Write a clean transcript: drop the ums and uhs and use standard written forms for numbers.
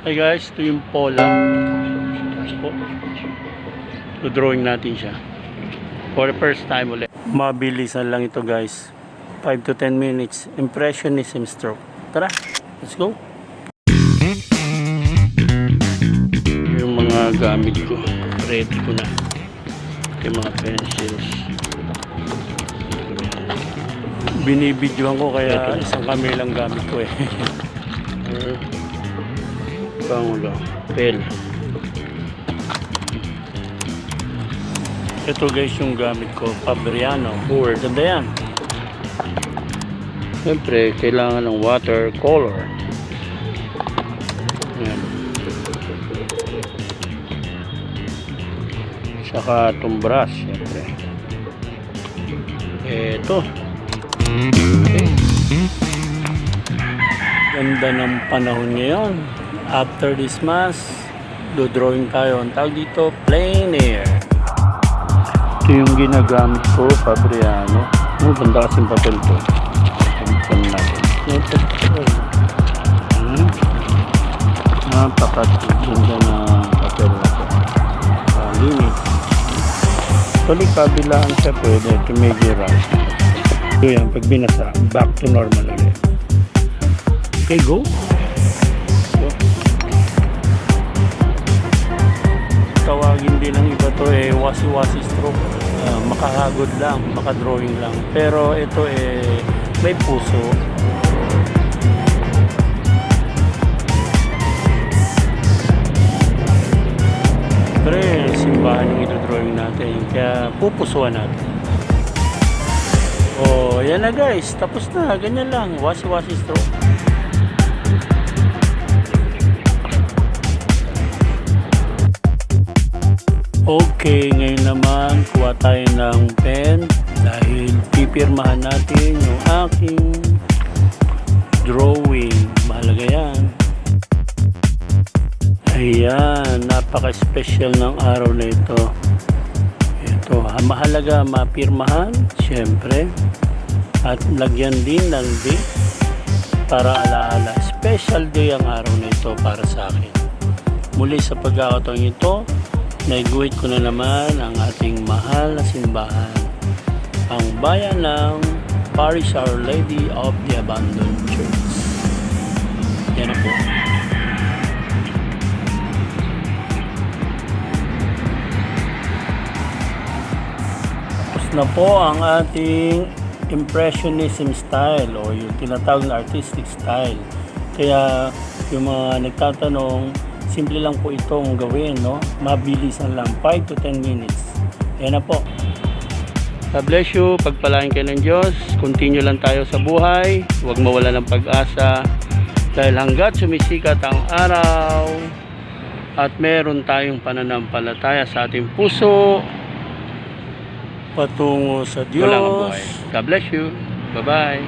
Hi guys, ito yung pola. Drawing natin siya for the first time ulit. Mabilisan lang ito guys, 5 to 10 minutes. Impressionism stroke. Tara, let's go. Yung mga gamit ko, ready ko na. Yung mga pencils, binibidyoan ko, kaya isang kami lang gamit ko eh. Pangulo, pel. Ito guys yung gamit ko, Fabriano. Ganda yan. Siyempre, kailangan ng watercolor. Yan. Saka itong brush, siyempre. Ito. Okay. Ganda ng panahon ngayon. After this mass, do-drawing tayo. Ang tawag dito, plein air. Ito yung ginagamit ko, Fabriano. Ganda kasing papel to. Pagkan natin. Napakaganda na papel na to. Linis. Actually, kabilaan siya pwede. Ito medyo rush. Ito yan, pag binasa, back to normal ulit. Okay, go. Tawagin din ng iba to eh, wasi-wasi stroke. Makahagod lang, makadrawing lang. Pero ito eh, may puso. Pre, simbahan yung ito-drawing natin. Kaya pupusuan natin. Oh, yan na guys. Tapos na. Ganyan lang. Wasi-wasi stroke. Okay, ngayon naman kuha tayo ng pen dahil pipirmahan natin yung aking drawing. Mahalaga yan. Ayan, napaka-special ng araw na ito. Ito, mahalaga mapirmahan, syempre. At lagyan din ng date para alaala. Special day ang araw na ito para sa akin. Muli sa pagkakataon ito, naiguhit ko na naman ang ating mahal na simbahan, ang bayan ng Parish Our Lady of the Abandoned Church. Yan na po. Tapos na po ang ating impressionism style o yung tinatawag na artistic style. Kaya yung mga nagtatanong, simple lang po itong gawin, no? Mabilisan lang, 5 to 10 minutes. Ayan na po. God bless you, pagpalain kayo ng Diyos. Continue lang tayo sa buhay. Huwag mawala ng pag-asa. Dahil hanggat sumisikat ang araw at meron tayong pananampalataya sa ating puso patungo sa Diyos. Walang buhay. God bless you. Bye-bye.